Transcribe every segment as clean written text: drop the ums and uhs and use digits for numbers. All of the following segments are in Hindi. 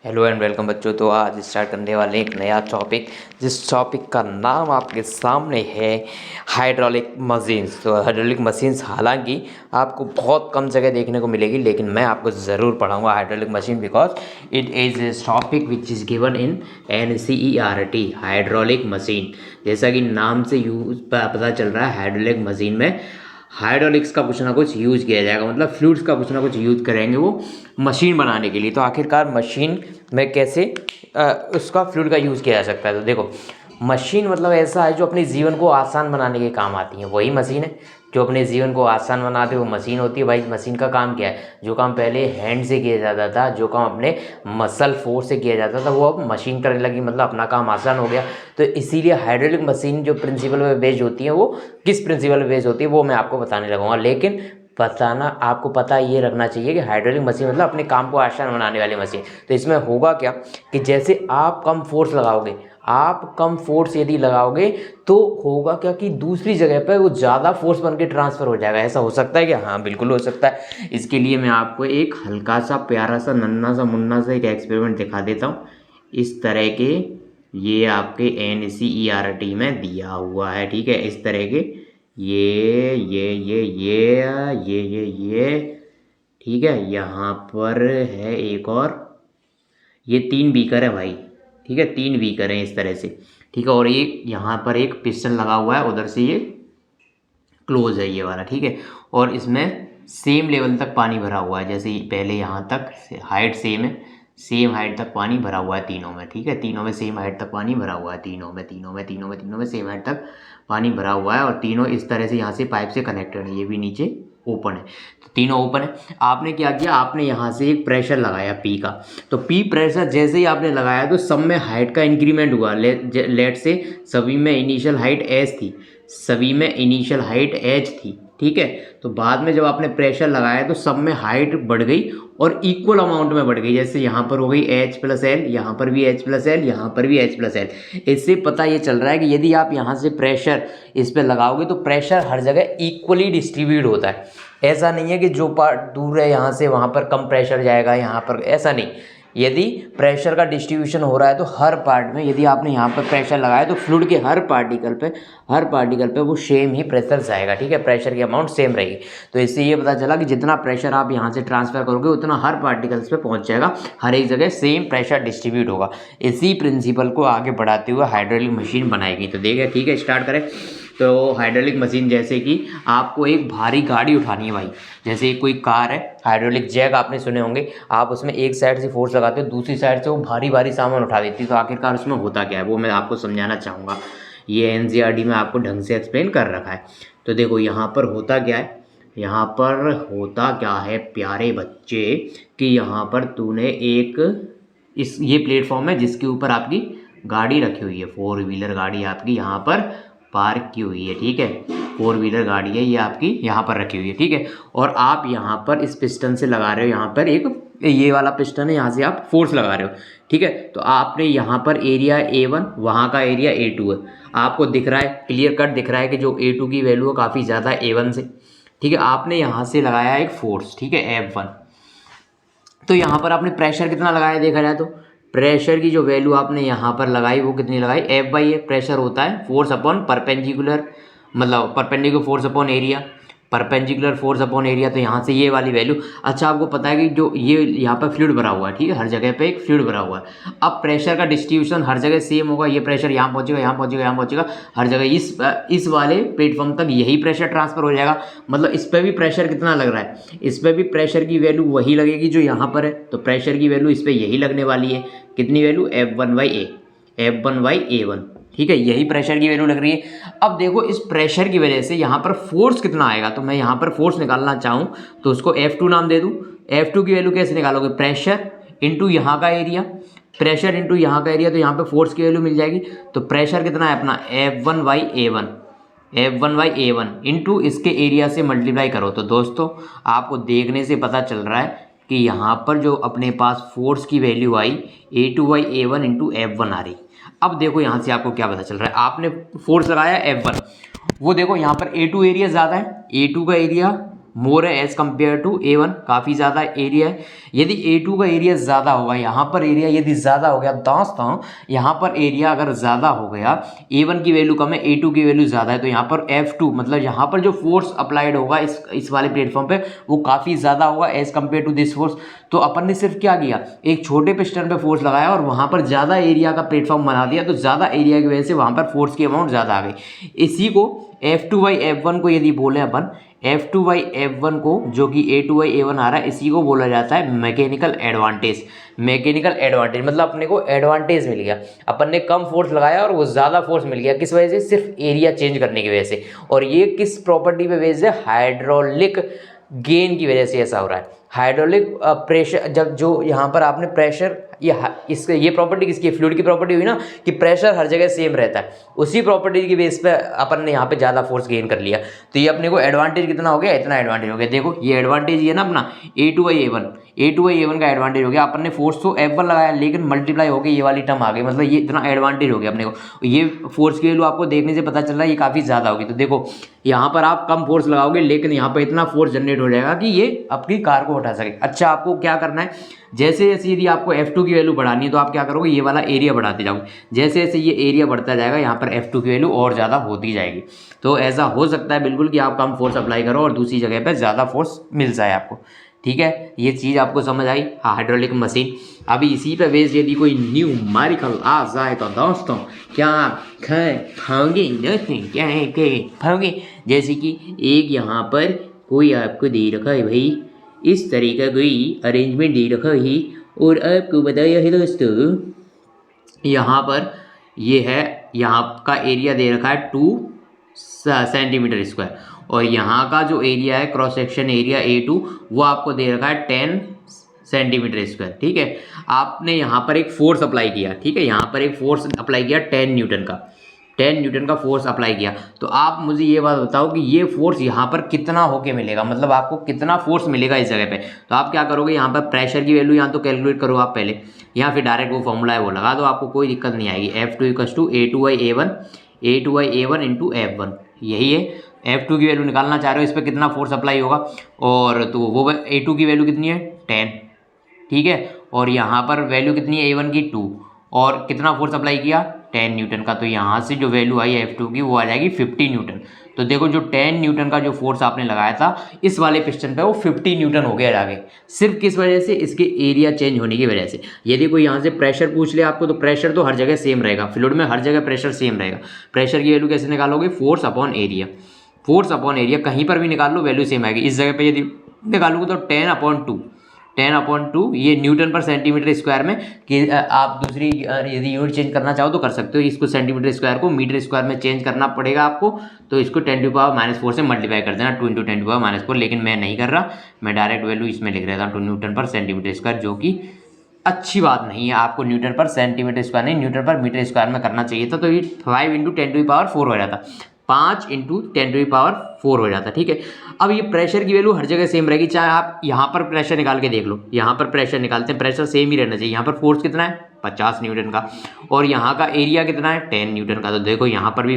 हेलो एंड वेलकम बच्चों। तो आज स्टार्ट करने वाले एक नया टॉपिक, जिस टॉपिक का नाम आपके सामने है हाइड्रोलिक मशीन्स। तो हाइड्रोलिक मशीन्स हालांकि आपको बहुत कम जगह देखने को मिलेगी, लेकिन मैं आपको ज़रूर पढ़ाऊंगा hydraulic machine, because it is a topic which is given in NCERT hydraulic machine. जैसा कि नाम से यूज पता चल रहा है, हाइड्रोलिक मशीन में हाइड्रोलिक्स का कुछ ना कुछ यूज़ किया जाएगा, मतलब फ्लूइड्स का कुछ ना कुछ यूज़ करेंगे वो मशीन बनाने के लिए। तो आखिरकार मशीन में कैसे उसका फ्लूइड का यूज़ किया जा सकता है। तो देखो, मशीन मतलब ऐसा है जो अपने जीवन को आसान बनाने के काम आती है, वही मशीन है जो अपने जीवन को आसान बनाती है, वो मशीन होती है। भाई मशीन का काम क्या है? जो काम पहले हैंड से किया जाता था, जो काम अपने मसल फोर्स से किया जाता था, वो अब मशीन करने लगी, मतलब अपना काम आसान हो गया। तो इसीलिए हाइड्रोलिक मशीन जो प्रिंसिपल पे बेस्ड होती है, वो किस प्रिंसिपल पे बेस्ड होती है वो मैं आपको बताने लगूंगा। लेकिन बताना आपको पता ये रखना चाहिए कि हाइड्रोलिक मशीन मतलब अपने काम को आसान बनाने वाली मशीन। तो इसमें होगा क्या कि जैसे आप कम फोर्स लगाओगे, आप कम फोर्स यदि लगाओगे तो होगा क्या कि दूसरी जगह पर वो ज़्यादा फोर्स बन के ट्रांसफ़र हो जाएगा। ऐसा हो सकता है क्या? हाँ, बिल्कुल हो सकता है। इसके लिए मैं आपको एक हल्का सा प्यारा सा नन्ना सा मुन्ना सा एक एक्सपेरिमेंट दिखा देता हूँ। इस तरह के ये आपके NCERT में दिया हुआ है, ठीक है। इस तरह के ये ठीक है। यहाँ पर है एक और, ये 3 बीकर है भाई, ठीक है। 3 बीकर हैं इस तरह से, ठीक है। और ये यहाँ पर एक पिस्टन लगा हुआ है, उधर से ये क्लोज है ये वाला, ठीक है। और इसमें सेम लेवल तक पानी भरा हुआ है, जैसे पहले यहाँ तक हाइट सेम है, सेम हाइट तक पानी भरा हुआ है तीनों में, ठीक है। तीनों में सेम हाइट तक पानी भरा हुआ है, तीनों में सेम हाइट तक पानी भरा हुआ है। और तीनों इस तरह से यहाँ से पाइप से कनेक्टेड है, ये भी नीचे ओपन है, तो तीनों ओपन है। आपने क्या किया, आपने यहाँ से एक प्रेशर लगाया P का। तो P प्रेशर जैसे ही आपने लगाया तो सब में हाइट का इंक्रीमेंट हुआ। लेट से सभी में इनिशियल हाइट h थी, सभी में इनिशियल हाइट h थी, ठीक है। तो बाद में जब आपने प्रेशर लगाया तो सब में हाइट बढ़ गई और इक्वल अमाउंट में बढ़ गई। जैसे यहाँ पर हो गई H+L, यहाँ पर भी H+L, यहाँ पर भी H+L। इससे पता ये चल रहा है कि यदि आप यहाँ से प्रेशर इस पर लगाओगे तो प्रेशर हर जगह इक्वली डिस्ट्रीब्यूट होता है। ऐसा नहीं है कि जो पार्ट दूर है यहाँ से वहाँ पर कम प्रेशर जाएगा, यहाँ पर ऐसा नहीं। यदि प्रेशर का डिस्ट्रीब्यूशन हो रहा है तो हर पार्ट में, यदि आपने यहाँ पर प्रेशर लगाया तो फ्लूइड के हर पार्टिकल पे वो सेम ही प्रेशर जाएगा, ठीक है। प्रेशर की अमाउंट सेम रहेगी। तो इससे ये पता चला कि जितना प्रेशर आप यहाँ से ट्रांसफ़र करोगे उतना हर पार्टिकल्स पे पहुँच जाएगा, हर एक जगह सेम प्रेशर डिस्ट्रीब्यूट होगा। इसी प्रिंसिपल को आगे बढ़ाते हुए हाइड्रोलिक मशीन बनाएगी। तो देखिए, ठीक है, स्टार्ट करें। तो हाइड्रोलिक मशीन जैसे कि आपको एक भारी गाड़ी उठानी है भाई, जैसे कोई कार है, हाइड्रोलिक जैक आपने सुने होंगे, आप उसमें एक साइड से फोर्स लगाते हो, दूसरी साइड से वो भारी भारी सामान उठा देती है। तो आखिरकार उसमें होता क्या है वो मैं आपको समझाना चाहूँगा। ये NCERT में आपको ढंग से एक्सप्लेन कर रखा है। तो देखो यहाँ पर होता क्या है, यहाँ पर होता क्या है प्यारे बच्चे, कि यहाँ पर तूने एक ये प्लेटफॉर्म है जिसके ऊपर आपकी गाड़ी रखी हुई है, 4 व्हीलर गाड़ी आपकी यहाँ पर पार्क की हुई है, ठीक है। 4 व्हीलर गाड़ी है ये आपकी यहाँ पर रखी हुई है, ठीक है। और आप यहाँ पर इस पिस्टन से लगा रहे हो, यहाँ पर एक ये वाला पिस्टन है, यहाँ से आप फोर्स लगा रहे हो, ठीक है। तो आपने यहाँ पर एरिया A1, वहाँ का एरिया A2 है, आपको दिख रहा है, क्लियर कट दिख रहा है कि जो A2 की वैल्यू है काफ़ी ज़्यादा A1 से, ठीक है। आपने यहाँ से लगाया एक फोर्स, ठीक है, F1। तो यहाँ पर आपने प्रेशर कितना लगाया देखा जाए तो प्रेशर की जो वैल्यू आपने यहाँ पर लगाई वो कितनी लगाई, F/A। प्रेशर होता है फोर्स अपॉन परपेंडिकुलर, मतलब perpendicular force upon area, perpendicular force upon area. तो यहाँ से ये वाली वैल्यू। अच्छा, आपको पता है कि जो ये यहाँ पर फ्लूइड भरा हुआ है, ठीक है, हर जगह पे एक फ्लूइड भरा हुआ है। अब प्रेशर का डिस्ट्रीब्यूशन हर जगह सेम होगा, ये प्रेशर यहाँ पहुँचेगा, यहाँ पहुँचेगा, यहाँ पहुँचेगा, हर जगह इस वाले प्लेटफॉर्म तक यही प्रेशर ट्रांसफर हो जाएगा। मतलब इस पर भी प्रेशर कितना लग रहा है, इस पर भी प्रेशर की वैल्यू वही लगेगी जो यहाँ पर है। तो प्रेशर की वैल्यू इस पर यही लगने वाली है, कितनी वैल्यू, F1/A, ठीक है, यही प्रेशर की वैल्यू लग रही है। अब देखो इस प्रेशर की वजह से यहाँ पर फोर्स कितना आएगा। तो मैं यहाँ पर फोर्स निकालना चाहूँ तो उसको F2 नाम दे दूँ। F2 की वैल्यू कैसे निकालोगे, प्रेशर इंटू यहाँ का एरिया, प्रेशर इंटू यहाँ का एरिया, तो यहाँ पे फोर्स की वैल्यू मिल जाएगी। तो प्रेशर कितना है अपना, F1/A1 इंटू इसके एरिया से मल्टीप्लाई करो। तो दोस्तों आपको देखने से पता चल रहा है कि यहाँ पर जो अपने पास फोर्स की वैल्यू आई A2/A1 इंटू F1 आ रही। अब देखो यहाँ से आपको क्या पता चल रहा है, आपने फोर्स लगाया F1, वो देखो यहाँ पर A2 एरिया ज़्यादा है, A2 का एरिया मोर है एज कम्पेयर टू A1, काफ़ी ज़्यादा एरिया है। यदि A2 का एरिया ज़्यादा होगा, यहाँ पर एरिया यदि ज़्यादा हो गया दोस्तों, यहाँ पर एरिया अगर ज़्यादा हो गया, A1 की वैल्यू कम है, A2 की वैल्यू ज़्यादा है, तो यहाँ पर F2 मतलब यहाँ पर जो फोर्स अप्लाइड होगा इस वाले प्लेटफॉर्म पे वो काफ़ी ज़्यादा होगा as compare to this force. तो अपन ने सिर्फ क्या किया, एक छोटे पिस्टन पे फोर्स लगाया और वहाँ पर ज़्यादा एरिया का प्लेटफॉर्म बना दिया, तो ज़्यादा एरिया की वजह से वहाँ पर फोर्स की अमाउंट ज़्यादा आ गई। इसी को F2/F1 को यदि बोले अपन, F2/F1 को जो कि A2/A1 आ रहा है, इसी को बोला जाता है मैकेनिकल एडवांटेज। मैकेनिकल एडवांटेज मतलब अपने को एडवांटेज मिल गया, अपन ने कम फोर्स लगाया और वो ज़्यादा फोर्स मिल गया, किस वजह से, सिर्फ एरिया चेंज करने की वजह से। और ये किस प्रॉपर्टी पे बेस्ड है, हाइड्रोलिक गेन की वजह से ऐसा हो रहा है। हाइड्रोलिक प्रेशर, जब जो यहाँ पर आपने प्रेशर, ये प्रॉपर्टी किसकी, फ्लूइड की प्रॉपर्टी हुई ना कि प्रेशर हर जगह सेम रहता है, उसी प्रॉपर्टी की बेस पे अपन ने यहाँ पे ज़्यादा फोर्स गेन कर लिया। तो ये अपने को एडवांटेज कितना हो गया, इतना एडवांटेज हो गया। देखो ये एडवांटेज ये ना अपना A2/A1 का एडवांटेज हो गया। अपन ने फोर्स तो F1 लगाया लेकिन मल्टीप्लाई हो गया, ये वाली टर्म आ गई, मतलब ये इतना एडवांटेज हो गया अपने को। ये फोर्स की वैल्यू आपको देखने से पता चल रहा है ये काफ़ी ज़्यादा होगी। तो देखो यहाँ पर आप कम फोर्स लगाओगे लेकिन यहाँ पर इतना फोर्स जनरेट हो जाएगा कि ये अपनी कार को उठा सके। अच्छा, आपको क्या करना है, जैसे जैसे यदि आपको F2 की वैल्यू बढ़ानी है तो आप क्या करोगे, ये वाला एरिया बढ़ाते जाओगे। जैसे जैसे ये एरिया बढ़ता जाएगा यहाँ पर F2 की वैल्यू और ज़्यादा होती जाएगी। तो ऐसा हो सकता है बिल्कुल कि आप कम फोर्स अप्लाई करो और दूसरी जगह पर ज़्यादा फोर्स मिल जाए आपको। ठीक है, ये चीज़ आपको समझ आई हाइड्रोलिक मशीन। अभी इसी पे बेस्ड यदि कोई न्यूमेरिकल आ जाए तो दोस्तों क्या आप खाओगे, क्या है खाओगे। जैसे कि एक यहाँ पर कोई आपको दे रखा है भाई, इस तरीका कोई अरेंजमेंट दे रखा है और आपको बताया है दोस्तों, यहाँ पर ये है, यहाँ का एरिया दे रखा है 2 सेंटीमीटर स्क्वायर और यहाँ का जो एरिया है क्रॉस सेक्शन एरिया A2 वो आपको दे रखा है 10 सेंटीमीटर स्क्वायर। ठीक है, आपने यहाँ पर एक फोर्स अप्लाई किया, ठीक है, यहाँ पर एक फोर्स अप्लाई किया 10 न्यूटन का फोर्स अप्लाई किया। तो आप मुझे ये बात बताओ कि ये फोर्स यहाँ पर कितना होके मिलेगा, मतलब आपको कितना फोर्स मिलेगा इस जगह पे। तो आप क्या करोगे, यहाँ पर प्रेशर की वैल्यू यहाँ तो कैलकुलेट करो आप पहले, या फिर डायरेक्ट वो फॉर्मूला है वो लगा दो, आपको कोई दिक्कत नहीं आएगी। F2 = A2/A1 इंटू F1, यही है। F2 की वैल्यू निकालना चाह रहे हो, इस पर कितना फोर्स अप्लाई होगा, और तो वो A2 की वैल्यू कितनी है 10, ठीक है, और यहाँ पर वैल्यू कितनी है A1 की 2, और कितना फोर्स अप्लाई किया 10 न्यूटन का। तो यहाँ से जो वैल्यू आई F2 की वो आ जाएगी 50 न्यूटन। तो देखो जो 10 न्यूटन का जो फोर्स आपने लगाया था इस वाले पिस्टन पे वो 50 न्यूटन हो गया आगे, सिर्फ किस वजह से, इसके एरिया चेंज होने की वजह से। यदि कोई यहाँ से प्रेशर पूछ ले आपको तो प्रेशर तो हर जगह सेम रहेगा, फ्लूइड में हर जगह प्रेशर सेम रहेगा। प्रेशर की वैल्यू कैसे निकालोगे, फोर्स अपॉन एरिया, कहीं पर भी निकाल लो वैल्यू सेम आएगी। इस जगह पे यदि निकालोगे तो 10/2 ये न्यूटन पर सेंटीमीटर स्क्वायर में, कि आप दूसरी यदि यूनिट चेंज करना चाहो तो कर सकते हो, इसको सेंटीमीटर स्क्वायर को मीटर स्क्वायर में चेंज करना पड़ेगा आपको। तो इसको 10⁻⁴ से मल्टीप्लाई कर देना, 2 × 10⁻⁴, लेकिन मैं नहीं कर रहा, मैं डायरेक्ट वैल्यू इसमें लिख रहा था 2 न्यूटन पर सेंटीमीटर स्क्वायर, जो कि अच्छी बात नहीं है। आपको न्यूटन पर सेंटीमीटर स्क्वायर नहीं, न्यूटन पर मीटर स्क्वायर में करना चाहिए था। तो ये 5 × 10⁴ हो जाता, 5 × 10⁴ हो जाता। ठीक है, अब ये प्रेशर की वैल्यू हर जगह सेम रहेगी, चाहे आप यहाँ पर प्रेशर निकाल के देख लो, यहाँ पर प्रेशर निकालते हैं, प्रेशर सेम ही रहना चाहिए। यहाँ पर फोर्स कितना है 50 न्यूटन का, और यहाँ का एरिया कितना है 10 न्यूटन का। तो देखो यहाँ पर भी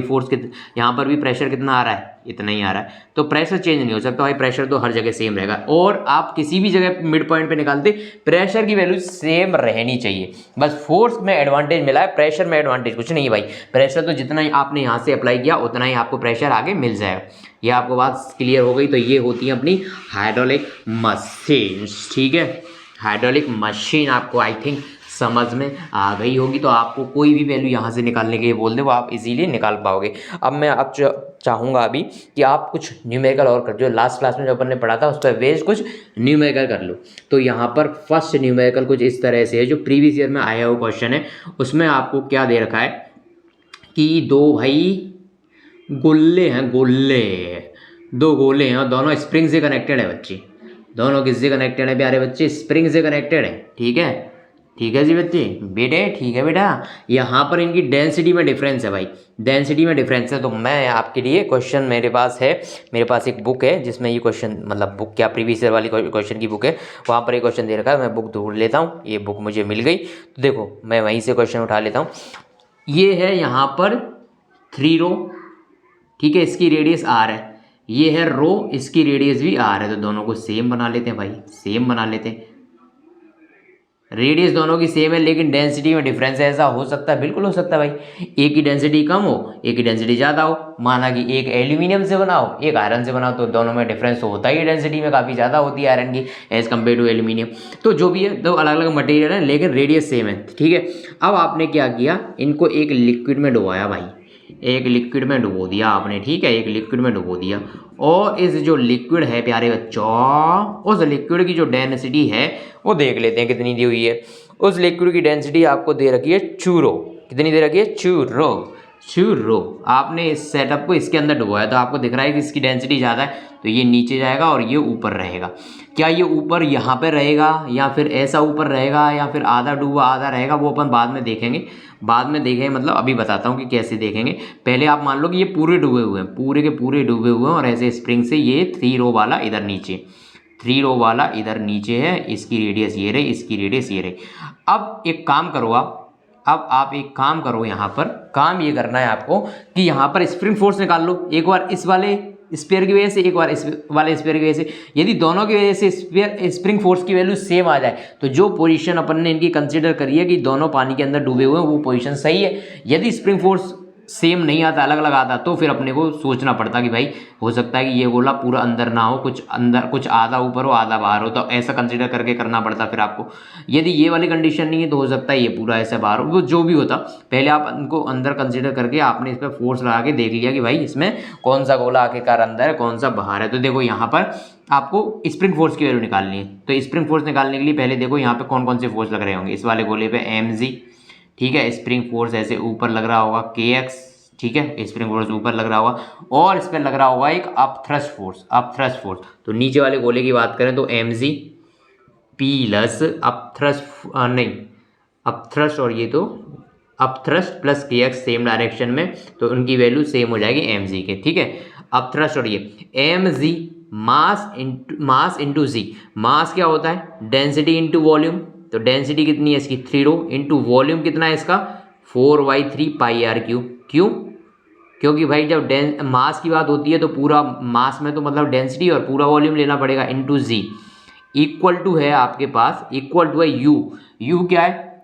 यहाँ पर भी प्रेशर कितना आ रहा है, इतना ही आ रहा है। तो प्रेशर चेंज नहीं हो सकता भाई, प्रेशर तो हर जगह सेम रहेगा। और आप किसी भी जगह मिड पॉइंट पे निकालते प्रेशर की वैल्यू सेम रहनी चाहिए। बस फोर्स में एडवांटेज मिला है, प्रेशर में एडवांटेज कुछ नहीं भाई। प्रेशर तो जितना ही आपने यहाँ से अप्लाई किया उतना ही आपको प्रेशर आगे मिल जाएगा। ये आपको बात क्लियर हो गई। तो ये होती है अपनी हाइड्रोलिक मशीन। ठीक है, हाइड्रोलिक मशीन आपको आई थिंक समझ में आ गई होगी। तो आपको कोई भी वैल्यू यहाँ से निकालने के लिए बोल दे वो आप इजीली निकाल पाओगे। अब मैं अब चाहूँगा अभी कि आप कुछ न्यूमेरिकल और कर, जो लास्ट क्लास में जो अपन ने पढ़ा था उस पर बेस्ड कुछ न्यूमेरिकल कर लो। तो यहाँ पर फर्स्ट न्यूमेरिकल कुछ इस तरह से है, जो प्रीवियस ईयर में आया हुआ क्वेश्चन है। उसमें आपको क्या दे रखा है कि दो भाई गोले हैं, दो गोले हैं और दोनों स्प्रिंग से कनेक्टेड है बच्चे। दोनों किससे कनेक्टेड है प्यारे बच्चे, स्प्रिंग से कनेक्टेड है। ठीक है, ठीक है जी बच्चे, बेटे ठीक है बेटा। यहाँ पर इनकी डेंसिटी में डिफरेंस है भाई, डेंसिटी में डिफरेंस है। तो मैं आपके लिए क्वेश्चन मेरे पास एक बुक है जिसमें ये क्वेश्चन, मतलब बुक क्या, प्रीवियस ईयर वाली क्वेश्चन की बुक है, वहाँ पर एक क्वेश्चन दे रखा है। मैं बुक ढूंढ लेता हूँ, ये बुक मुझे मिल गई। तो देखो मैं वहीं से क्वेश्चन उठा लेता हूँ। ये है यहाँ पर 3 रो, ठीक है, इसकी रेडियस r है। ये है रो, इसकी रेडियस भी आर है, तो दोनों को सेम बना लेते हैं भाई, सेम बना लेते हैं। रेडियस दोनों की सेम है लेकिन डेंसिटी में डिफरेंस है, ऐसा हो सकता है? बिल्कुल हो सकता है भाई। एक की डेंसिटी कम हो, एक की डेंसिटी ज़्यादा हो। माना कि एक एल्यूमिनियम से बनाओ, एक आयरन से बनाओ, तो दोनों में डिफरेंस तो होता ही है, डेंसिटी में काफ़ी ज़्यादा होती है आयरन की एज कम्पेयर टू एल्यूमिनियम। तो जो भी है, दो अलग अलग मटेरियल है लेकिन रेडियस सेम है, ठीक है। अब आपने क्या किया, इनको एक लिक्विड में डुबाया भाई, एक लिक्विड में डुबो दिया आपने, ठीक है, एक लिक्विड में डुबो दिया। और इस जो लिक्विड है प्यारे बच्चों, उस लिक्विड की जो डेंसिटी है वो देख लेते हैं कितनी दी हुई है। उस लिक्विड की डेंसिटी आपको दे रखी है चूरो, कितनी दे रखी है? चूरो, चूरो। आपने इस सेटअप को इसके अंदर डुबोया तो आपको दिख रहा है कि इसकी डेंसिटी ज़्यादा है, तो ये नीचे जाएगा और ये ऊपर रहेगा। क्या ये ऊपर यहाँ पे रहेगा या फिर ऐसा ऊपर रहेगा या फिर आधा डूबा आधा रहेगा, वो अपन बाद में देखेंगे। बाद में देखेंगे मतलब अभी बताता हूँ कि कैसे देखेंगे। पहले आप मान लो कि ये पूरे डूबे हुए हैं, पूरे के पूरे डूबे हुए हैं, और ऐसे स्प्रिंग से ये 3 रो वाला इधर नीचे, 3 रो वाला इधर नीचे है, इसकी रेडियस ये रही, इसकी रेडियस ये रही। अब एक काम करो आप एक काम करो, यहाँ पर काम ये करना है आपको कि यहाँ पर स्प्रिंग फोर्स निकाल लो, एक बार इस वाले स्पेयर की वजह से, एक बार इस वाले स्पेयर की वजह से। यदि दोनों की वजह से स्प्रिंग फोर्स की वैल्यू सेम आ जाए तो जो पोजीशन अपन ने इनकी कंसीडर करी है कि दोनों पानी के अंदर डूबे हुए हैं, वो पोजीशन सही है। यदि स्प्रिंग फोर्स सेम नहीं आता, अलग अलग आता, तो फिर अपने को सोचना पड़ता कि भाई हो सकता है कि ये गोला पूरा अंदर ना हो, कुछ अंदर, कुछ आधा ऊपर हो आधा बाहर हो, तो ऐसा कंसीडर करके करना पड़ता फिर आपको। यदि ये वाली कंडीशन नहीं है तो हो सकता है ये पूरा ऐसे बाहर हो, वो जो भी होता, पहले आप इनको अंदर कंसीडर करके आपने इस पर फोर्स लगा के देख लिया कि भाई इसमें कौन सा गोला आखिरकार अंदर है, कौन सा बाहर है। तो देखो यहाँ पर आपको स्प्रिंग फोर्स की वैल्यू निकालनी है, तो स्प्रिंग फोर्स निकालने के लिए पहले देखो यहाँ पे कौन कौन से फोर्स लग रहे होंगे। इस वाले गोले पे mg, ठीक है, स्प्रिंग फोर्स ऐसे ऊपर लग रहा होगा kx, ठीक है, स्प्रिंग फोर्स ऊपर लग रहा होगा, और इस पर लग रहा होगा एक अपथ्रस्ट फोर्स, अपथ्रस्ट फोर्स। तो नीचे वाले गोले की बात करें तो mg प्लस अपथ्रस्ट, नहीं अपथ्रस्ट, और ये तो upthrust plus kx same direction में, तो उनकी वैल्यू सेम हो जाएगी mg के, ठीक है। अपथ्रस्ट और ये mg मास इंटू जी। मास क्या होता है? Density into volume. तो डेंसिटी कितनी है इसकी? 3 रो, इंटू वॉल्यूम कितना है इसका? 4/3 पाई आर क्यू। क्यों? क्योंकि भाई जब मास की बात होती है तो पूरा मास में तो मतलब डेंसिटी और पूरा वॉल्यूम लेना पड़ेगा, इंटू जी। इक्वल टू है आपके पास, इक्वल टू है यू। यू क्या है?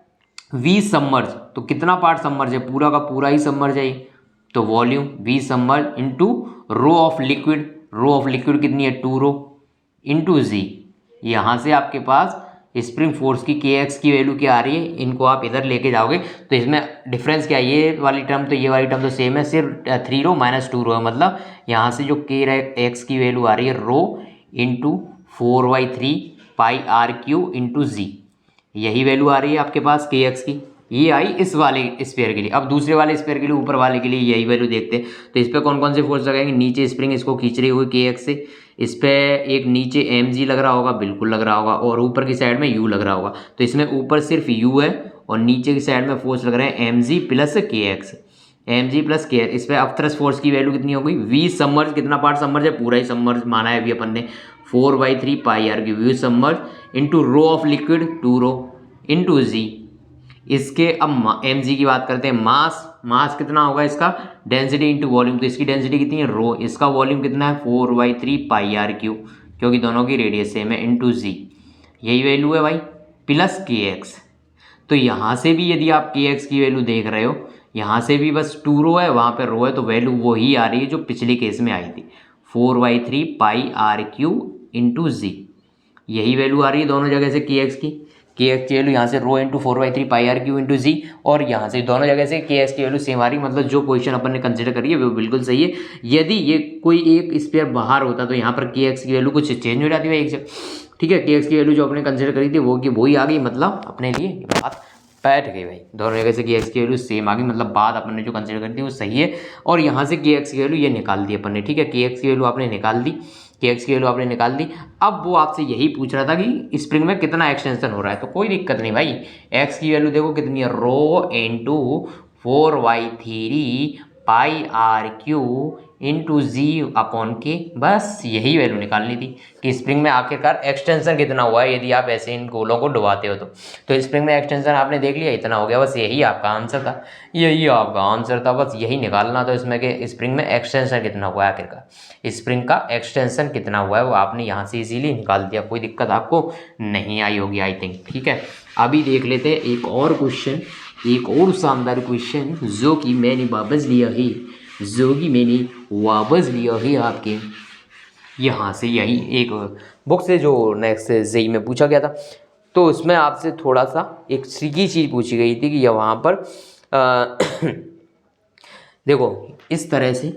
V submerge. तो कितना पार्ट सबमर्ज है? पूरा का पूरा ही सबमर्ज है, तो volume V submerge into rho of liquid. Rho of liquid कितनी है? 2 रो, इंटू जी। यहाँ से आपके पास स्प्रिंग फोर्स की kx की वैल्यू क्या आ रही है, इनको आप इधर लेके जाओगे तो इसमें डिफरेंस क्या है? ये वाली टर्म तो ये वाली टर्म तो सेम है, सिर्फ 3 रो माइनस 2 रो है। मतलब यहाँ से जो kx की वैल्यू आ रही है rho into 4/3 pi R Q into G, यही वैल्यू आ रही है आपके पास kx की। ये आई इस वाले स्पेयर के लिए। अब दूसरे वाले स्पेयर के लिए, ऊपर वाले के लिए यही वैल्यू देखते हैं। तो इस पर कौन कौन से फोर्स लगाएंगे? नीचे स्प्रिंग इसको खींच रही होगी kx से, इस पर एक नीचे mg लग रहा होगा, बिल्कुल लग रहा होगा, और ऊपर की साइड में u लग रहा होगा। तो इसमें ऊपर सिर्फ u है और नीचे की साइड में फोर्स लग रहे हैं mg plus kx, mg plus kx। इस पर अपथ्रस्ट फोर्स की वैल्यू कितनी हो गई? v सबमर्ज, कितना पार्ट सबमर्ज है? पूरा ही सबमर्ज माना है अभी अपन ने, 4/3 pi R Q V submerge into rho of liquid 2 rho into G. इसके अब mg की बात करते हैं। मास कितना होगा इसका? Density into volume. तो इसकी डेंसिटी कितनी है? रो। इसका वॉल्यूम कितना है? 4/3 पाई आर क्यू, क्योंकि दोनों की रेडियस सेम है, इंटू जी। यही वैल्यू है भाई, प्लस kx। तो यहाँ से भी यदि आप kx की वैल्यू देख रहे हो, यहाँ से भी बस 2 रो है, वहाँ पे रो है, तो वैल्यू वही आ रही है जो पिछले केस में आई थी, 4/3 pi R Q into G. यही वैल्यू आ रही है दोनों जगह से kx की। kx की वैल्यू यहाँ से rho into 4/3 pi R Q into G, और यहाँ से दोनों जगह से kx की वैल्यू सेम आ रही है। मतलब जो पोजीशन अपन ने कंसिडर करी है वो बिल्कुल सही है। यदि ये कोई एक स्पेयर बाहर होता तो यहाँ पर kx की वैल्यू कुछ चेंज हो जाती है एक से, ठीक है। kx की वैल्यू जो अपने कंसिडर करी थी वो की वही आ गई, मतलब अपने लिए बात बैठ गई भाई। दोनों जगह से kx की वैल्यू सेम आ गई, मतलब बात अपन ने जो कंसिडर करी थी वो सही है। और यहाँ से kx की वैल्यू ये निकाल दी अपन ने, ठीक है। kx की वैल्यू आपने निकाल दी, kx की वैल्यू आपने निकाल दी। अब वो आपसे यही पूछ रहा था कि स्प्रिंग में कितना एक्सटेंशन हो रहा है, तो कोई दिक्कत नहीं भाई। x की वैल्यू देखो कितनी है, rho into 4/3 pi R Q into G upon के, बस यही वैल्यू निकालनी थी कि स्प्रिंग में आखिरकार एक्सटेंशन कितना हुआ है यदि आप ऐसे इन गोलों को डुबाते हो तो स्प्रिंग में एक्सटेंशन आपने देख लिया इतना हो गया, बस यही आपका आंसर था, यही आपका आंसर था, बस यही निकालना था इसमें कि स्प्रिंग में एक्सटेंशन कितना हुआ है, आखिरकार स्प्रिंग का एक्सटेंशन कितना हुआ है वो आपने यहाँ से इजीली निकाल दिया, कोई दिक्कत आपको नहीं आई होगी आई थिंक। ठीक है, अभी देख लेते हैं एक और क्वेश्चन, एक और शानदार क्वेश्चन जो कि मैंने वापस लिया है आपके यहाँ से, यही एक बुक से जो नेक्स्ट जेई में पूछा गया था। तो उसमें आपसे थोड़ा सा एक ट्रिकी चीज़ पूछी गई थी कि वहाँ पर देखो इस तरह से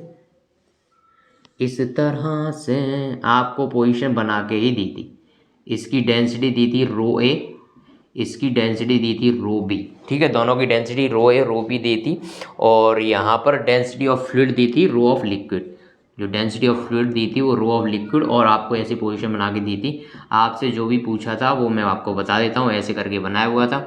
आपको पोजीशन बना के ही दी थी, इसकी डेंसिटी दी थी रो ए, इसकी डेंसिटी दी थी रो बी। ठीक है, दोनों की density rho A row be the थी, और यहाँ पर डेंसिटी ऑफ फ्लूइड दी थी रो ऑफ लिक्विड, जो डेंसिटी ऑफ फ्लूइड दी थी वो रो ऑफ लिक्विड, और आपको ऐसी पोजीशन बना के दी थी। आपसे जो भी पूछा था वो मैं आपको बता देता हूँ, ऐसे करके बनाया हुआ था।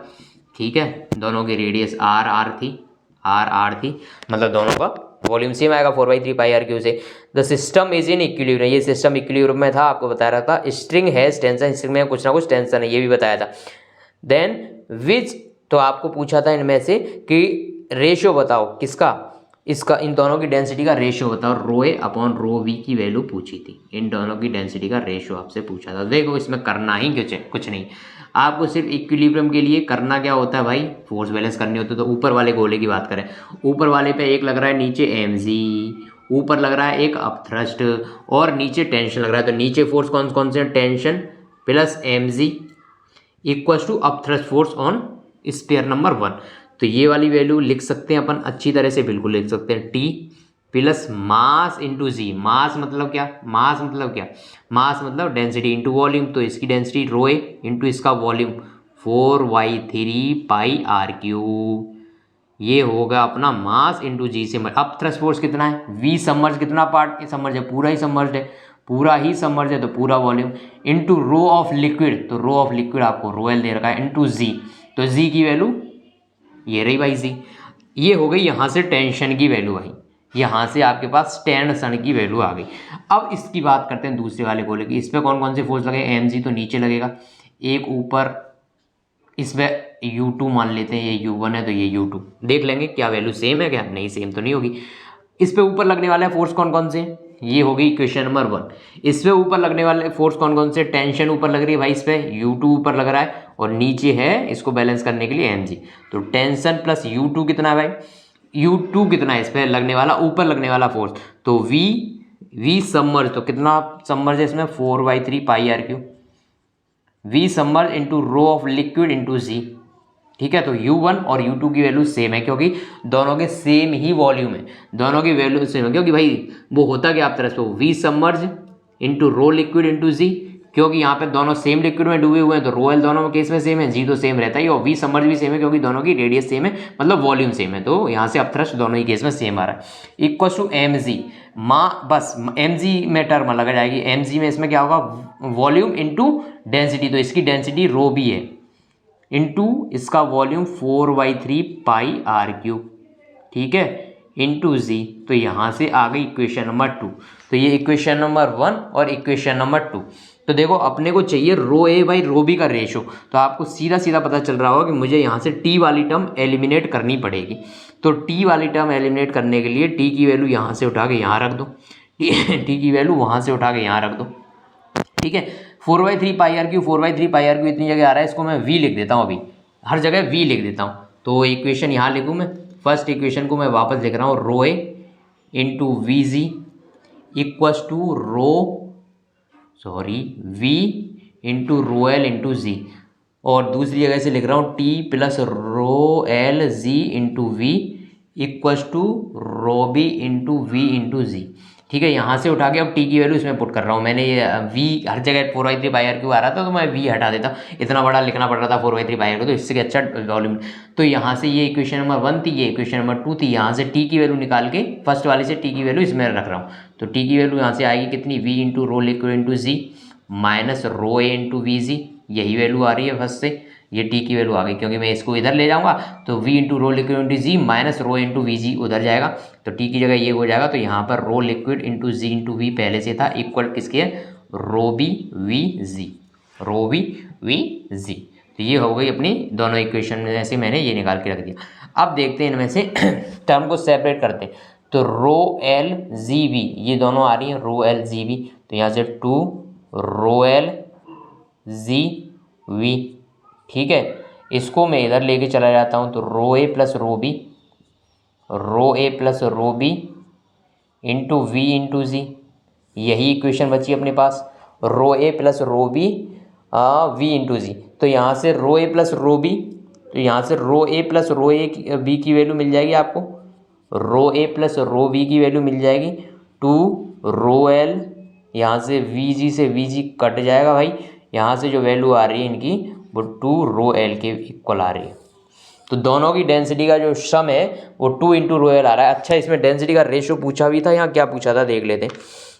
ठीक है, दोनों की रेडियस आर थी, मतलब दोनों का वॉल्यूम सेम आएगा 4/3 पाई आर क्यू से। The system is in equilibrium, ये सिस्टम इक्विलिब्रियम में था, आपको बता रहा था। स्ट्रिंग हैज टेंशन, स्ट्रिंग में कुछ ना कुछ टेंशन है, ये भी बताया था। देन विच, तो आपको पूछा था इनमें से कि रेशियो बताओ किसका, इसका, इन दोनों की डेंसिटी का रेशियो बताओ, रो ए अपॉन रो वी की वैल्यू पूछी थी, इन दोनों की डेंसिटी का रेशियो आपसे पूछा था। देखो इसमें करना ही कुछ नहीं, आपको सिर्फ इक्विलिब्रियम के लिए करना क्या होता है भाई, फोर्स बैलेंस करनी होती है। तो ऊपर वाले गोले की बात करें, ऊपर वाले पे एक लग रहा है नीचे mg, ऊपर लग रहा है एक अपथ्रस्ट, और नीचे टेंशन लग रहा है, तो नीचे फोर्स कौन कौन से, tension plus mg equals to upthrust force on sphere number 1। तो ये वाली वैल्यू लिख सकते हैं अपन अच्छी तरह से, बिल्कुल लिख सकते हैं, T प्लस मास इंटू जी। मास मतलब क्या, मास मतलब डेंसिटी इंटू वॉल्यूम, तो इसकी डेंसिटी रो ए इंटू इसका वॉल्यूम 4/3 पाई आर क्यू, ये होगा अपना मास इंटू जी से। अब थ्रस्ट फोर्स कितना है, वी सबमर्ज, कितना पार्ट सबमर्ज है, पूरा ही सबमर्ज है, तो पूरा volume into rho of liquid, तो रो ऑफ लिक्विड आपको रो एल दे रखा है, इंटू जी, तो जी की वैल्यू ये रही भाई जी। ये हो गई यहाँ से टेंशन की वैल्यू भाई, यहाँ से आपके पास टेंशन की वैल्यू आ गई। अब इसकी बात करते हैं दूसरे वाले गोले की, इस पर कौन कौन से फोर्स लगे, mg तो नीचे लगेगा, एक ऊपर, इसमें u2 मान लेते हैं, ये u1 है तो ये u2, देख लेंगे क्या वैल्यू सेम है क्या, नहीं सेम तो नहीं होगी। इस पे ऊपर लगने वाले फोर्स कौन कौन से, ये होगी इक्वेशन नंबर 1। इस पे ऊपर लगने वाले फोर्स कौन कौन से, टेंशन ऊपर लग रही है भाई, इस पे u2 ऊपर लग रहा है, और नीचे है इसको बैलेंस करने के लिए mg, तो टेंशन प्लस u2 कितना है भाई, u2 कितना है इस पे लगने वाला, ऊपर लगने वाला फोर्स, तो v सबमर्ज, तो कितना सबमर्ज है इसमें 4/3 pi R Q, v submerge into rho of liquid into G. ठीक है, तो u1 और u2 की वैल्यू सेम है, क्योंकि दोनों के सेम ही वॉल्यूम है, दोनों की वैल्यू सेम है, क्योंकि भाई वो होता क्या आप तरफ से, v submerge into rho liquid into G, क्योंकि यहाँ पे दोनों सेम लिक्विड में डूबे हुए हैं, तो रो एल दोनों केस में सेम है, जी तो सेम रहता ही, और वी सबमर्ज भी सेम है, क्योंकि दोनों की रेडियस सेम है, मतलब वॉल्यूम सेम है, तो यहाँ से अपथ्रस्ट दोनों ही केस में सेम आ रहा है। इक्वल टू mg, बस mg में टर्म लगा जाएगी, mg में इसमें क्या होगा, वॉल्यूम इंटू डेंसिटी, तो इसकी डेंसिटी रो बी है, इंटू इसका वॉल्यूम 4/3 पाई आर क्यूब, ठीक है, इंटू जी। तो यहाँ से आ गई इक्वेशन नंबर 2। तो ये इक्वेशन नंबर 1 और इक्वेशन नंबर 2। तो देखो अपने को चाहिए रो ए बाई रो बी का रेशो, तो आपको सीधा सीधा पता चल रहा होगा कि मुझे यहाँ से टी वाली टर्म एलिमिनेट करनी पड़ेगी। तो टी वाली टर्म एलिमिनेट करने के लिए टी की वैल्यू यहाँ से उठा के यहाँ रख दो, टी की वैल्यू वहाँ से उठा के यहाँ रख दो, ठीक है। 4/3 pi R Q, 4/3 pi R Q इतनी जगह आ रहा है, इसको मैं वी लिख देता हूँ, अभी हर जगह वी लिख देता हूँ। तो इक्वेशन यहाँ लिखूँ मैं, फर्स्ट इक्वेशन को मैं वापस लिख रहा हूँ, rho A into V G equals to V into rho L into G, और दूसरी जगह से लिख रहा हूँ T plus rho L G into V equals to rho B into V into G, ठीक है। यहाँ से उठा के अब टी की वैल्यू इसमें पुट कर रहा हूँ मैंने, ये वी हर जगह 4/3 पाई आर क्यू आ रहा था, तो मैं वी हटा देता, इतना बड़ा लिखना पड़ रहा था 4/3 पाई आर क्यू, तो इससे अच्छा वॉल्यूम। तो यहाँ से ये इक्वेशन नंबर 1 थी, ये इक्वेशन नंबर 2 थी, यहाँ से टी की वैल्यू निकाल के फर्स्ट वाले से टी की वैल्यू इसमें रख रहा हूँ। तो टी की वैल्यू यहाँ से आएगी कितनी, V into rho liquid into G minus rho A into V G, यही वैल्यू आ रही है फर्स्ट से। ये टी की वैल्यू आ गई, क्योंकि मैं इसको इधर ले जाऊंगा तो V into rho liquid into G minus rho into V G उधर जाएगा, तो टी की जगह ये हो जाएगा। तो यहाँ पर rho liquid into G into V पहले से था, इक्वल किसके है, rho B V G, rho B V G. तो ये हो गई अपनी दोनों इक्वेशन में से मैंने ये निकाल के रख दिया। अब देखते हैं इनमें से टर्म को सेपरेट करते हैं। तो रो एल जी बी ये दोनों आ रही हैं, रो एल जी बी, तो यहाँ से 2 रो एल जी वी, ठीक है। इसको मैं इधर लेके चला जाता हूँ, तो rho A plus rho B, rho A plus rho B into V into G, यही इक्वेशन बची अपने पास, rho A plus rho B V into G. तो यहाँ से रो ए प्लस रो बी, तो यहाँ से रो A plus row A B की वैल्यू मिल जाएगी आपको, रो ए प्लस रो बी की वैल्यू मिल जाएगी 2 रो एल, यहाँ से वी जी से वी जी कट जाएगा भाई, यहाँ से जो वैल्यू आ रही है इनकी वो 2 रो एल के इक्वल आ रही है। तो दोनों की डेंसिटी का जो सम है वो 2 इंटू रो एल आ रहा है। अच्छा, इसमें डेंसिटी का रेशो पूछा भी था, यहाँ क्या पूछा था देख लेते हैं।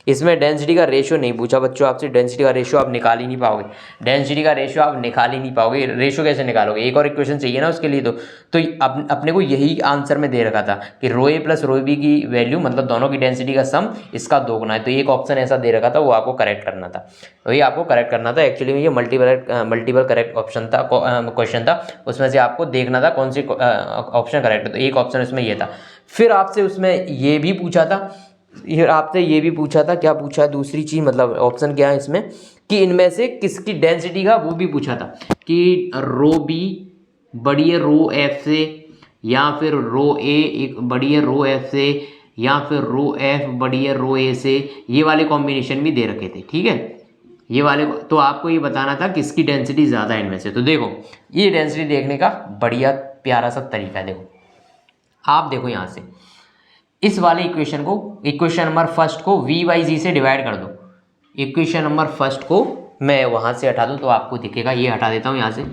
इसमें डेंसिटी का रेशो नहीं पूछा बच्चों आपसे, डेंसिटी का रेशो आप निकाल ही नहीं पाओगे, डेंसिटी का रेशो आप निकाल ही नहीं पाओगे, रेशो कैसे निकालोगे, एक और इक्वेशन चाहिए ना उसके लिए। तो अपने को यही आंसर में दे रखा था कि रो ए प्लस रो बी की वैल्यू मतलब दोनों की डेंसिटी का सम इसका दोगुना है, तो एक ऑप्शन ऐसा दे रखा था, वो आपको करेक्ट करना था, वही आपको करेक्ट करना था। एक्चुअली में ये मल्टीपल करेक्ट ऑप्शन था, क्वेश्चन था, उसमें से आपको देखना था कौन सी ऑप्शन करेक्ट है, तो एक ऑप्शन उसमें ये था। फिर आपसे उसमें ये भी पूछा था, आपसे ये भी पूछा था, क्या पूछा है दूसरी चीज़, मतलब ऑप्शन क्या है इसमें कि इनमें से किसकी डेंसिटी का वो भी पूछा था कि रो बी बड़ी है रो एफ से, या फिर रो ए एक बड़ी है रो एफ से, या फिर रो एफ बड़ी है रो ए से, ये वाले कॉम्बिनेशन भी दे रखे थे, ठीक है। ये वाले तो आपको ये बताना था किसकी डेंसिटी ज़्यादा है इनमें से। तो देखो ये डेंसिटी देखने का बढ़िया प्यारा सा तरीका है। देखो आप देखो यहाँ से इस वाले इक्वेशन को, इक्वेशन नंबर फर्स्ट को वी बाई जी से डिवाइड कर दो। इक्वेशन नंबर फर्स्ट को मैं वहाँ से हटा दूँ तो आपको दिखेगा, ये हटा देता हूँ यहाँ से,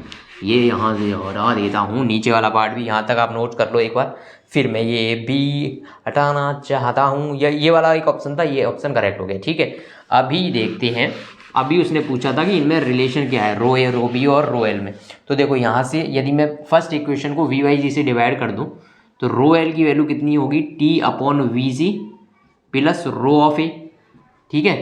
ये यहाँ से हटा देता हूँ, नीचे वाला पार्ट भी यहाँ तक आप नोट कर लो एक बार। फिर मैं ये भी हटाना चाहता हूँ, ये वाला एक ऑप्शन था, ये ऑप्शन करेक्ट हो गया, ठीक है। अभी देखते हैं, अभी उसने पूछा था कि इनमें रिलेशन क्या है रो ए रो बी और रो एल में। तो देखो यहाँ से यदि मैं फर्स्ट इक्वेशन को वी बाई जी से डिवाइड कर दूँ तो रो एल की वैल्यू कितनी होगी, T upon V G plus rho of A, ठीक है।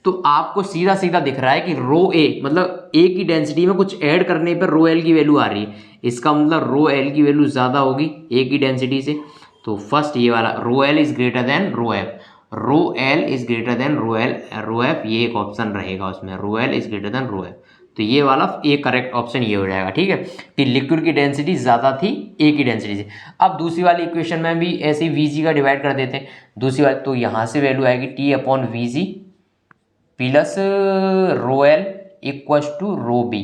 तो आपको सीधा सीधा दिख रहा है कि रो ए मतलब ए की डेंसिटी में कुछ ऐड करने पर रो एल की वैल्यू आ रही है, इसका मतलब रो एल की वैल्यू ज़्यादा होगी ए की डेंसिटी से। तो फर्स्ट ये वाला rho L is greater than rho F, rho L is greater than rho F, ये एक ऑप्शन रहेगा उसमें, rho L is greater than rho F. तो ये वाला एक करेक्ट ऑप्शन ये हो जाएगा, ठीक है, कि लिक्विड की डेंसिटी ज़्यादा थी ए की डेंसिटी से। अब दूसरी वाली इक्वेशन में भी ऐसे ही वी जी का डिवाइड कर देते हैं दूसरी वाली, तो यहाँ से वैल्यू आएगी T upon V G plus rho L equal to rho B.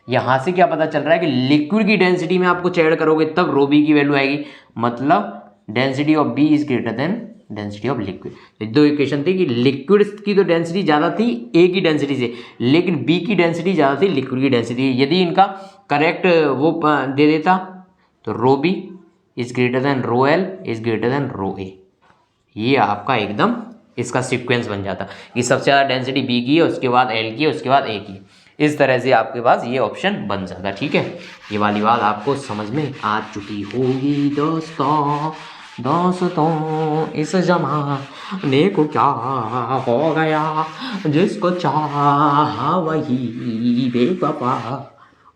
यहाँ से क्या पता चल रहा है कि लिक्विड की डेंसिटी में आप कुछ ऐड करोगे तब रो बी की वैल्यू आएगी, मतलब density of B is greater than density of liquid. तो दो इक्वेशन थी कि लिक्विड की तो डेंसिटी ज़्यादा थी ए की डेंसिटी से, लेकिन बी की डेंसिटी ज़्यादा थी लिक्विड की डेंसिटी। यदि इनका करेक्ट वो दे देता तो rho B is greater than rho L is greater than rho A, ये आपका एकदम इसका सीक्वेंस बन जाता कि सबसे ज़्यादा डेंसिटी बी की है, उसके बाद एल की है, उसके बाद ए की। इस तरह से आपके पास ये ऑप्शन बन जाता, ठीक है। ये वाली बात आपको समझ में आ चुकी होगी दोस्तों। इस जमाने को क्या हो गया, जिसको चाहा वही बेवफा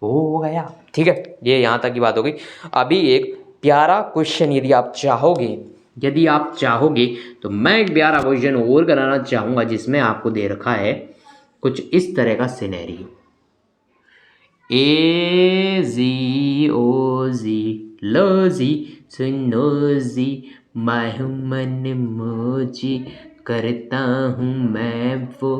हो गया, ठीक है। ये यहाँ तक की बात हो गई। अभी एक प्यारा क्वेश्चन यदि आप चाहोगे तो मैं एक प्यारा क्वेश्चन और कराना चाहूँगा, जिसमें आपको दे रखा है कुछ इस तरह का सिनेरियो, ए जी ओ जी लो जी सुनो जी मैं मन मोजी करता हूँ मैं वो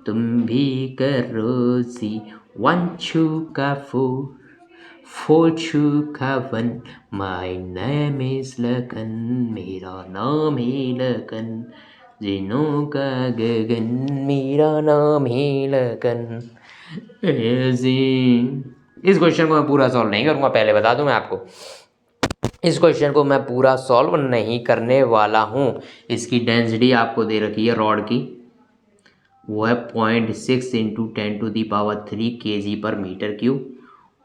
तुम भी करो जी, वन छू का फोर छू का वन, माय नेम इज लगन, मेरा नाम है लगन, जिनों का गगन, मेरा नाम है लगन। इस क्वेश्चन को मैं पूरा सॉल्व नहीं करूँगा, पहले बता दूं मैं आपको, इस क्वेश्चन को मैं पूरा सॉल्व नहीं करने वाला हूँ। इसकी डेंसिटी आपको दे रखी है रॉड की, वो है 0.6 × 10⁻³ kg/m³